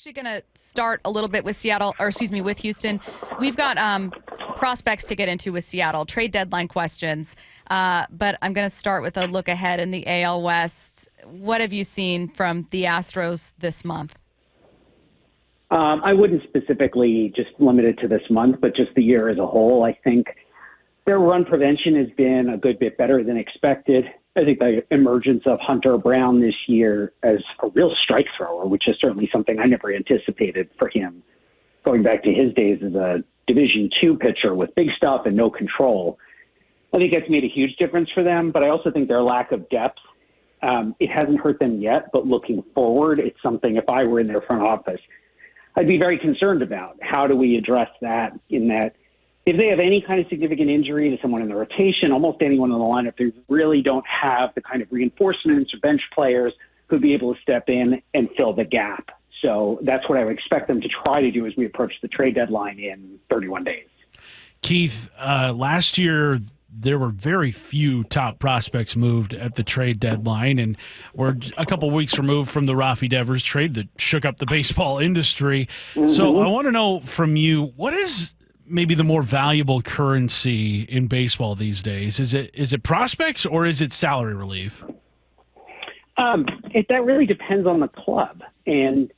Actually going to start a little bit with with Houston. We've got prospects to get into with Seattle, trade deadline questions, but I'm going to start with a look ahead in the AL West. What have you seen from the Astros this month? I wouldn't specifically just limit it to this month, but just the year as a whole. I think their run prevention has been a good bit better than expected. I think the emergence of Hunter Brown this year as a real strike thrower, which is certainly something I never anticipated for him, going back to his days as a Division II pitcher with big stuff and no control. I think that's made a huge difference for them, but I also think their lack of depth, it hasn't hurt them yet, but looking forward, it's something if I were in their front office, I'd be very concerned about. How do we address that in that if they have any kind of significant injury to someone in the rotation, almost anyone in the lineup, they really don't have the kind of reinforcements or bench players who'd be able to step in and fill the gap. So that's what I would expect them to try to do as we approach the trade deadline in 31 days. Keith, last year there were very few top prospects moved at the trade deadline, and we're a couple weeks removed from the Rafi Devers trade that shook up the baseball industry. Mm-hmm. So I want to know from you, what is maybe the more valuable currency in baseball these days? Is it prospects or is it salary relief? That really depends on the club. And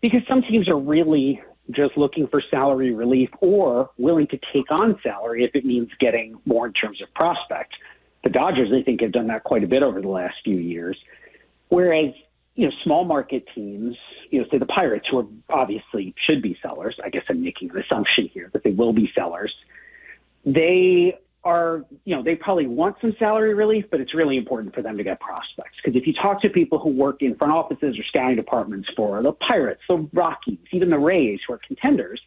because some teams are really just looking for salary relief or willing to take on salary if it means getting more in terms of prospects. The Dodgers, I think, have done that quite a bit over the last few years. Whereas, small market teams, say the Pirates, who are obviously should be sellers. I guess I'm making an assumption here that they will be sellers. They are, they probably want some salary relief, but it's really important for them to get prospects. Because if you talk to people who work in front offices or scouting departments for the Pirates, the Rockies, even the Rays, who are contenders,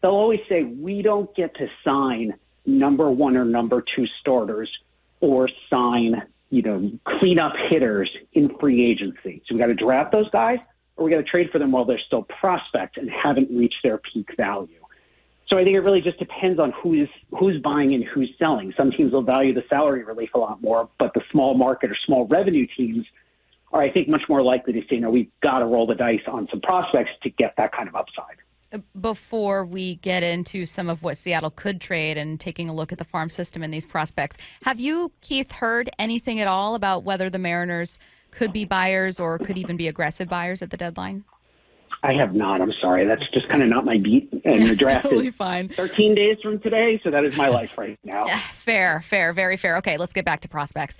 they'll always say, we don't get to sign number one or number two starters or sign, cleanup hitters in free agency. So we got to draft those guys or we got to trade for them while they're still prospects and haven't reached their peak value. So I think it really just depends on who's buying and who's selling. Some teams will value the salary relief a lot more, but the small market or small revenue teams are, I think, much more likely to say, no, we've got to roll the dice on some prospects to get that kind of upside. Before we get into some of what Seattle could trade and taking a look at the farm system and these prospects, have you, Keith, heard anything at all about whether the Mariners could be buyers or could even be aggressive buyers at the deadline? I have not. I'm sorry. That's just kind of not my beat. And the draft totally is fine. 13 days from today, so that is my life right now. Fair, very fair. Okay, let's get back to prospects.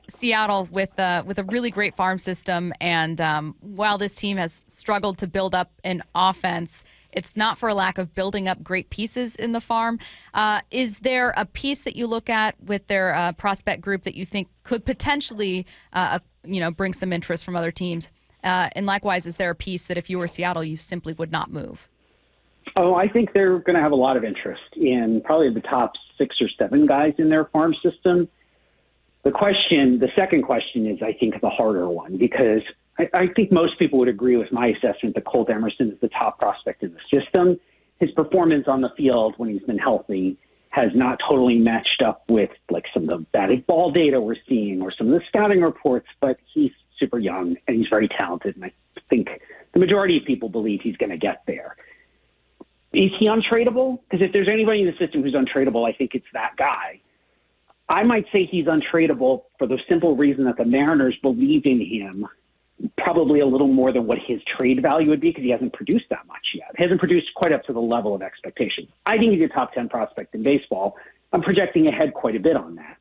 Seattle with a really great farm system, and while this team has struggled to build up an offense, it's not for a lack of building up great pieces in the farm. Is there a piece that you look at with their prospect group that you think could potentially, bring some interest from other teams? And likewise, is there a piece that if you were Seattle, you simply would not move? Oh, I think they're going to have a lot of interest in probably the top 6 or 7 guys in their farm system. The second question is, I think, the harder one, because I think most people would agree with my assessment that Colt Emerson is the top prospect in the system. His performance on the field when he's been healthy has not totally matched up with some of the batted ball data we're seeing or some of the scouting reports, but he's super young and he's very talented. And I think the majority of people believe he's going to get there. Is he untradeable? Because if there's anybody in the system who's untradeable, I think it's that guy. I might say he's untradeable for the simple reason that the Mariners believe in him probably a little more than what his trade value would be because he hasn't produced that much yet. He hasn't produced quite up to the level of expectations. I think he's a top 10 prospect in baseball. I'm projecting ahead quite a bit on that.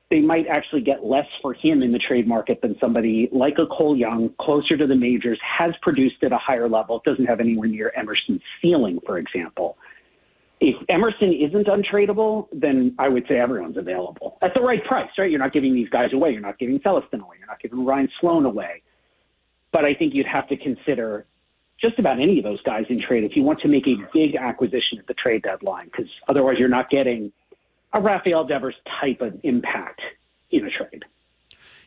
They might actually get less for him in the trade market than somebody like a Cole Young, closer to the majors, has produced at a higher level. It doesn't have anywhere near Emerson's ceiling, for example. If Emerson isn't untradeable, then I would say everyone's available. At the right price, right? You're not giving these guys away. You're not giving Celestin away. You're not giving Ryan Sloan away. But I think you'd have to consider just about any of those guys in trade if you want to make a big acquisition at the trade deadline, because otherwise you're not getting a Rafael Devers type of impact in a trade.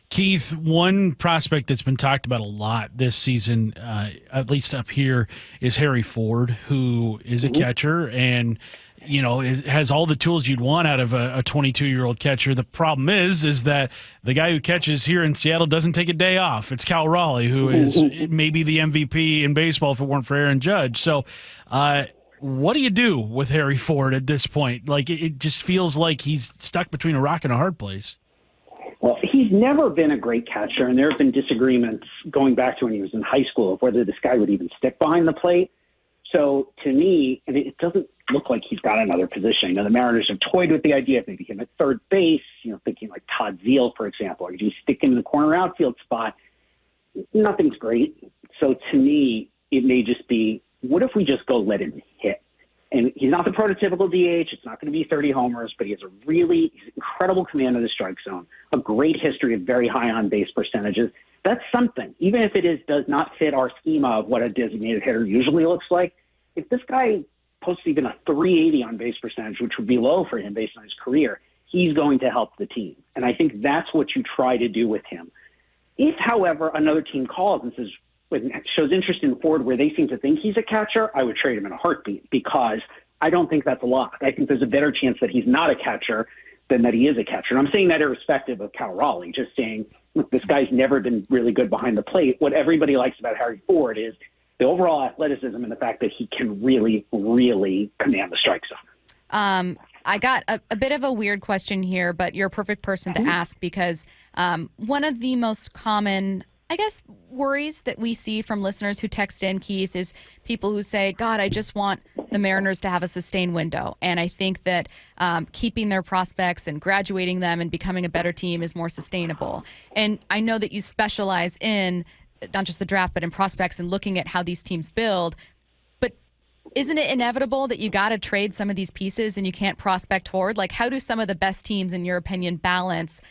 Keith, one prospect that's been talked about a lot this season, at least up here, is Harry Ford, who is a catcher, and has all the tools you'd want out of a 22-year-old catcher. The problem is that the guy who catches here in Seattle doesn't take a day off. It's Cal Raleigh, who is maybe the MVP in baseball if it weren't for Aaron Judge. So what do you do with Harry Ford at this point? Like, it just feels like he's stuck between a rock and a hard place. Well, he's never been a great catcher, and there have been disagreements going back to when he was in high school of whether this guy would even stick behind the plate. So to me, and it doesn't look like he's got another position. The Mariners have toyed with the idea of maybe him at third base, thinking like Todd Zeile, for example, or do you stick him in the corner outfield spot? Nothing's great. So to me, it may just be, what if we just go let him hit? And he's not the prototypical DH. It's not going to be 30 homers, but he has he's incredible command of the strike zone, a great history of very high on-base percentages. That's something. Even if it does not fit our schema of what a designated hitter usually looks like, if this guy posts even a 380 on-base percentage, which would be low for him based on his career, he's going to help the team. And I think that's what you try to do with him. If, however, another team calls and says, shows interest in Ford where they seem to think he's a catcher, I would trade him in a heartbeat because I don't think that's a lock. I think there's a better chance that he's not a catcher than that he is a catcher. And I'm saying that irrespective of Cal Raleigh, just saying, look, this guy's never been really good behind the plate. What everybody likes about Harry Ford is the overall athleticism and the fact that he can really, really command the strike zone. I got a bit of a weird question here, but you're a perfect person to ask because one of the most common, I guess, worries that we see from listeners who text in, Keith, is people who say, God, I just want the Mariners to have a sustained window. And I think that keeping their prospects and graduating them and becoming a better team is more sustainable. And I know that you specialize in not just the draft, but in prospects and looking at how these teams build. But isn't it inevitable that you got to trade some of these pieces and you can't prospect forward? Like, how do some of the best teams, in your opinion, balance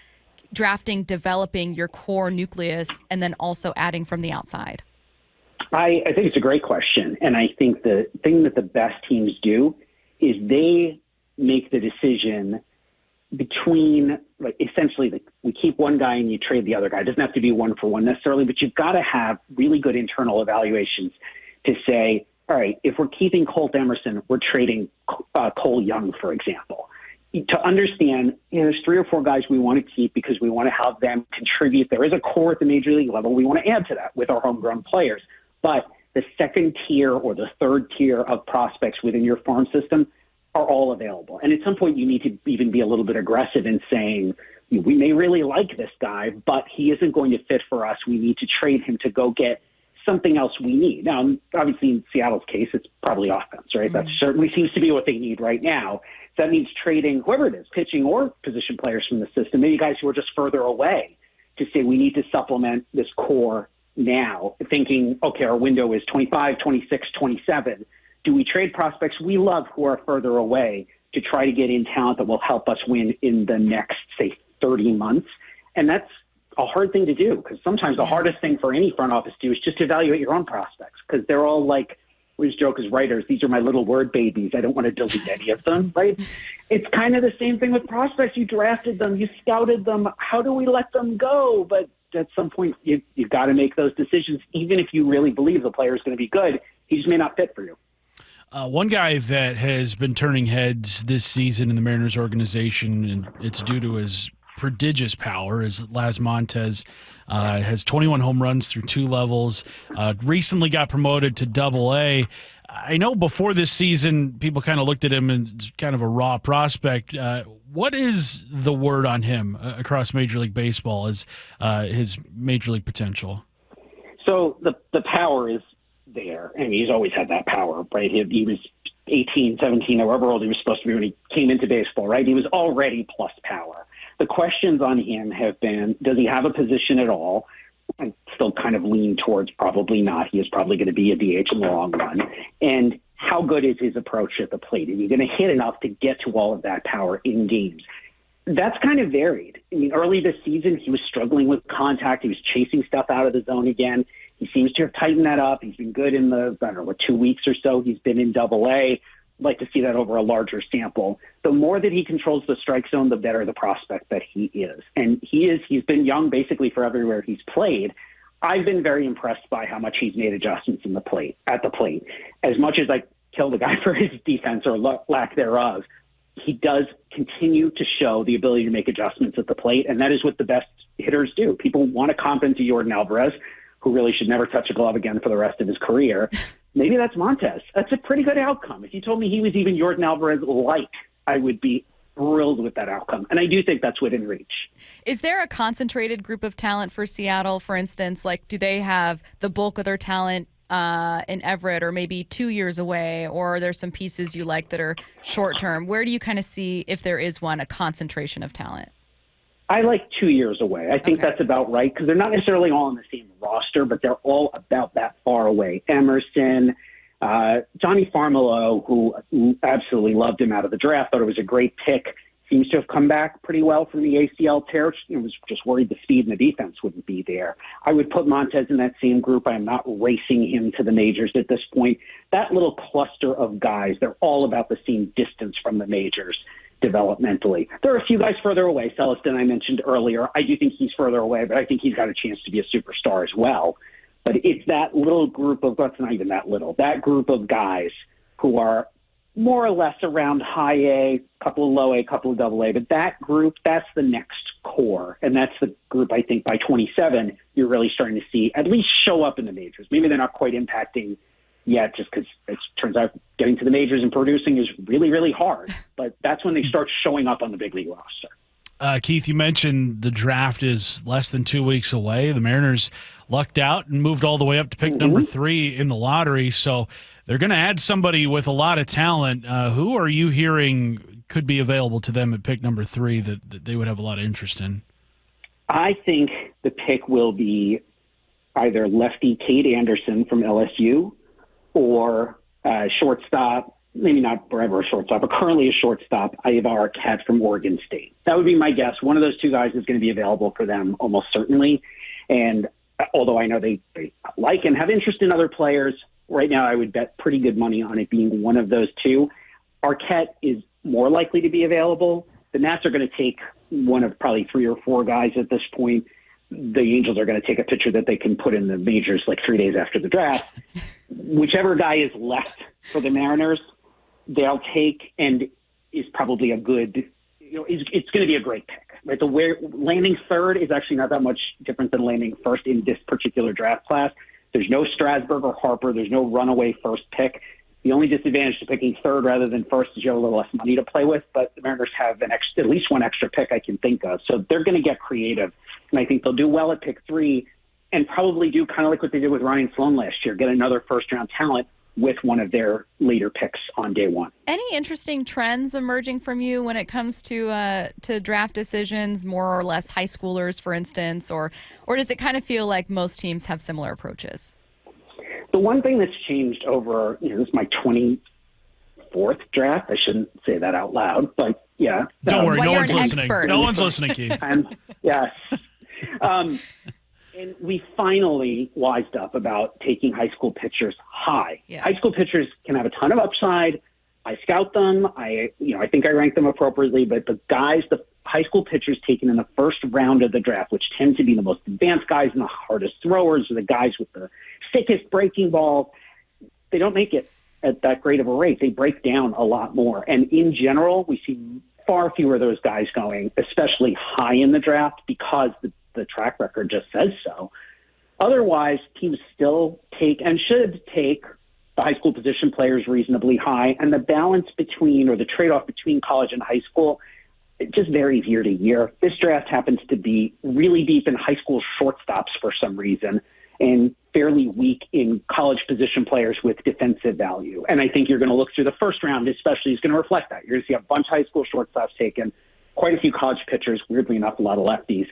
drafting, developing your core nucleus, and then also adding from the outside? I think it's a great question. And I think the thing that the best teams do is they make the decision between, like, essentially, we keep one guy and you trade the other guy. It doesn't have to be one for one necessarily, but you've got to have really good internal evaluations to say, all right, if we're keeping Colt Emerson, we're trading Cole Young, for example. To understand, there's 3 or 4 guys we want to keep because we want to have them contribute. There is a core at the major league level. We want to add to that with our homegrown players. But the second tier or the third tier of prospects within your farm system are all available. And at some point, you need to even be a little bit aggressive in saying, we may really like this guy, but he isn't going to fit for us. We need to trade him to go get something else we need. Now, obviously, in Seattle's case, it's probably offense, right? That certainly seems to be what they need right now. So that means trading whoever it is, pitching or position players from the system, maybe guys who are just further away, to say we need to supplement this core now, thinking, okay, our window is 25, 26, 27. Do we trade prospects we love who are further away to try to get in talent that will help us win in the next, say, 30 months? And that's a hard thing to do, because sometimes the hardest thing for any front office to do is just evaluate your own prospects, because they're all like, we just joke as writers, these are my little word babies. I don't want to delete any of them, right? It's kind of the same thing with prospects. You drafted them, you scouted them. How do we let them go? But at some point, you've got to make those decisions, even if you really believe the player is going to be good. He just may not fit for you. One guy that has been turning heads this season in the Mariners organization, and it's due to his prodigious power, is Laz Montes. Has 21 home runs through 2 levels. Recently got promoted to Double-A. I know before this season, people kind of looked at him as kind of a raw prospect. What is the word on him across Major League Baseball as his Major League potential? So the power is there, and he's always had that power, right? He was 18, 17, however old he was supposed to be when he came into baseball, right? He was already plus power. The questions on him have been, does he have a position at all? I still kind of lean towards probably not. He is probably going to be a DH in the long run. And how good is his approach at the plate? Is he going to hit enough to get to all of that power in games? That's kind of varied. I mean, early this season, he was struggling with contact. He was chasing stuff out of the zone again. He seems to have tightened that up. He's been good in the, 2 weeks or so. He's been in Double-A. Like to see that over a larger sample. The more that he controls the strike zone, the better the prospect that he is. And he's been young basically for everywhere he's played. I've been very impressed by how much he's made adjustments at the plate. As much as I kill the guy for his defense or lack thereof. He does continue to show the ability to make adjustments at the plate, and that is what the best hitters do. People want to compensate to Yordan Alvarez, who really should never touch a glove again for the rest of his career. Maybe that's Montes. That's a pretty good outcome. If you told me he was even Yordan Alvarez-like, I would be thrilled with that outcome. And I do think that's within reach. Is there a concentrated group of talent for Seattle, for instance? Like, do they have the bulk of their talent in Everett or maybe 2 years away, or are there some pieces you like that are short term? Where do you kind of see, if there is one, a concentration of talent? I like 2 years away. I think that's about right because they're not necessarily all on the same roster, but they're all about that far away. Emerson, Johnny Farmelo, who absolutely loved him out of the draft, thought it was a great pick, seems to have come back pretty well from the ACL tear. Was just worried the speed and the defense wouldn't be there. I would put Montes in that same group. I am not racing him to the majors at this point. That little cluster of guys, they're all about the same distance from the majors developmentally. There are a few guys further away. Celestin, I mentioned earlier. I do think he's further away, but I think he's got a chance to be a superstar as well. But it's that little group of, that's not even that little, that group of guys who are more or less around high A, couple of low A, couple of double A. But that group, that's the next core. And that's the group, I think, by 27, you're really starting to see at least show up in the majors. Maybe they're not quite impacting yet just because it turns out getting to the majors and producing is really, really hard. But that's when they start showing up on the big league roster. Keith, you mentioned the draft is less than 2 weeks away. The Mariners lucked out and moved all the way up to pick number 3 in the lottery. So they're going to add somebody with a lot of talent. Who are you hearing could be available to them at pick number 3 that they would have a lot of interest in? I think the pick will be either lefty Cade Anderson from LSU or shortstop, maybe not forever a shortstop, but currently a shortstop, Ivar Cat from Oregon State. That would be my guess. One of those two guys is going to be available for them almost certainly. And although I know they like and have interest in other players, right now I would bet pretty good money on it being one of those two. Arquette is more likely to be available. The Nats are going to take one of probably 3 or 4 guys at this point. The Angels are going to take a pitcher that they can put in the majors like 3 days after the draft. Whichever guy is left for the Mariners, they'll take and is probably a good, it's going to be a great pick. Right? Landing third is actually not that much different than landing first in this particular draft class. There's no Strasburg or Harper. There's no runaway first pick. The only disadvantage to picking third rather than first is you have a little less money to play with, but the Mariners have at least one extra pick I can think of. So they're going to get creative, and I think they'll do well at pick 3 and probably do kind of like what they did with Ryan Sloan last year, get another first-round talent with one of their later picks on day 1. Any interesting trends emerging from you when it comes to draft decisions, more or less high schoolers, for instance, or does it kind of feel like most teams have similar approaches? The one thing that's changed over, this is my 24th draft. I shouldn't say that out loud, but yeah. Don't worry, no you're one's an listening. expert. No one's listening, Keith. Yes. And we finally wised up about taking high school pitchers high. Yeah. High school pitchers can have a ton of upside. I scout them. I think I rank them appropriately, but the high school pitchers taken in the first round of the draft, which tend to be the most advanced guys and the hardest throwers, or the guys with the thickest breaking balls, they don't make it at that great of a rate. They break down a lot more. And in general, we see far fewer of those guys going, especially high in the draft, because the track record just says so. Otherwise, teams still take and should take the high school position players reasonably high, and the balance between, or the trade-off between college and high school, it just varies year to year. This draft happens to be really deep in high school shortstops for some reason and fairly weak in college position players with defensive value. And I think you're going to look through the first round, especially, is going to reflect that. You're going to see a bunch of high school shortstops taken, quite a few college pitchers, weirdly enough, a lot of lefties.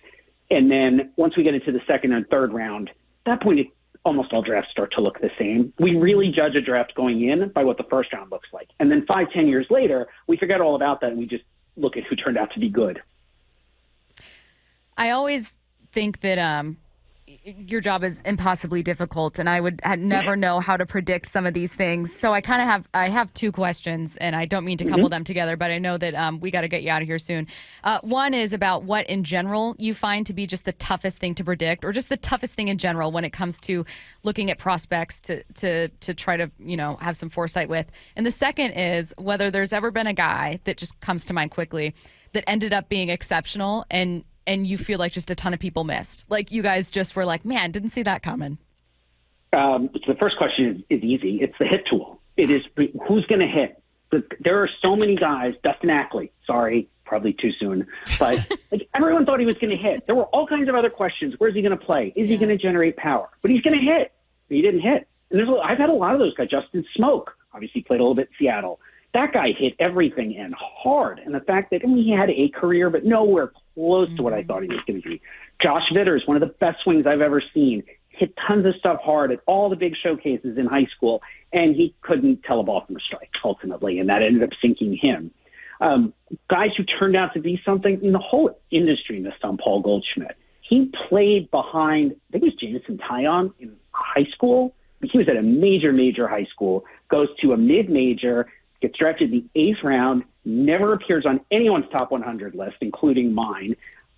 And then once we get into the second and third round, at that point, almost all drafts start to look the same. We really judge a draft going in by what the first round looks like. And then 5-10 years later, we forget all about that and we just look at who turned out to be good. I always think that your job is impossibly difficult, and I'd never know how to predict some of these things. So I kind of have two questions, and I don't mean to couple them together, but I know that we got to get you out of here soon. One is about what in general you find to be just the toughest thing to predict, or just the toughest thing in general when it comes to looking at prospects to try to have some foresight with. And the second is whether there's ever been a guy that just comes to mind quickly that ended up being exceptional and you feel like just a ton of people missed. Like you guys just were like, man, didn't see that coming. The first question is easy. It's the hit tool. It is who's going to hit. There are so many guys. Dustin Ackley, sorry, probably too soon, but like everyone thought he was going to hit. There were all kinds of other questions. Where's he going to play? Is he going to generate power? But he's going to hit. But he didn't hit. And I've had a lot of those guys. Justin Smoke, obviously played a little bit in Seattle. That guy hit everything and hard. And the fact that he had a career, but nowhere close to what I thought he was going to be. Josh Vitters, one of the best swings I've ever seen, hit tons of stuff hard at all the big showcases in high school, and he couldn't tell a ball from a strike, ultimately, and that ended up sinking him. Guys who turned out to be something, the whole industry missed on Paul Goldschmidt. He played behind, I think it was Jameson Taillon in high school. He was at a major high school, goes to a mid-major, gets drafted in the 8th round, never appears on anyone's top 100 list, including mine.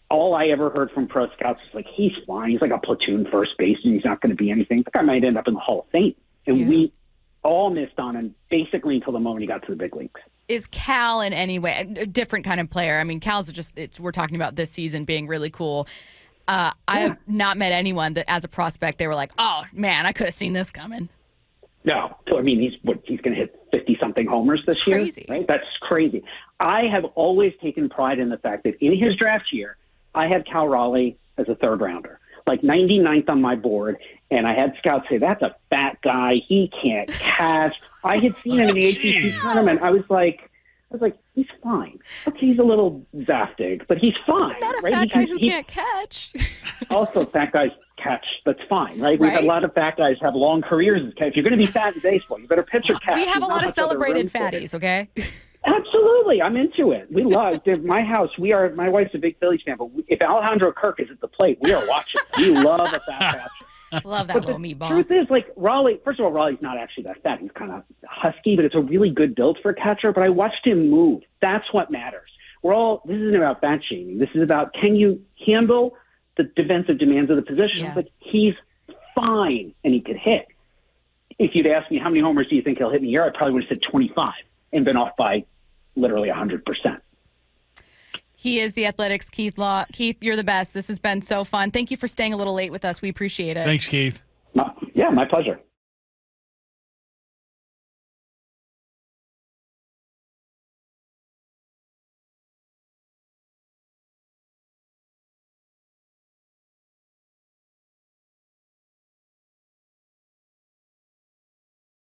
All I ever heard from pro scouts was like, he's fine. He's like a platoon first baseman. He's not going to be anything. The guy might end up in the Hall of Fame. And we all missed on him basically until the moment he got to the big leagues. Is Cal in any way a different kind of player? I mean, Cal's we're talking about this season being really cool. I have not met anyone that as a prospect, they were like, oh man, I could have seen this coming. No. So, I mean, he's going to hit 50-something homers this year. Crazy. Right? That's crazy. I have always taken pride in the fact that in his draft year, I had Cal Raleigh as a third rounder, like 99th on my board. And I had scouts say, that's a fat guy. He can't catch. I had seen him in the ACC tournament. I was like, he's fine. Okay, he's a little zaftig, but he's fine. Not a right? fat guy who can't catch. Also, fat guys catch. That's fine, right? We've had a lot of fat guys have long careers as catch. If you're going to be fat in baseball, you better pitch or catch. We have a lot of celebrated fatties, okay? Absolutely. I'm into it. We love my house. My wife's a big Phillies fan, but if Alejandro Kirk is at the plate, we are watching. We love a fat catcher. Love that little meatball. Truth is, like Raleigh, first of all, Raleigh's not actually that fat. He's kind of husky, but it's a really good build for a catcher. But I watched him move. That's what matters. This isn't about fat shaming. This is about, can you handle the defensive demands of the position? Yeah. But he's fine, and he could hit. If you'd asked me how many homers do you think he'll hit in a year, I probably would have said 25 and been off by literally 100%. He is the Athletics' Keith Law. Keith, you're the best. This has been so fun. Thank you for staying a little late with us. We appreciate it. Thanks, Keith. My pleasure.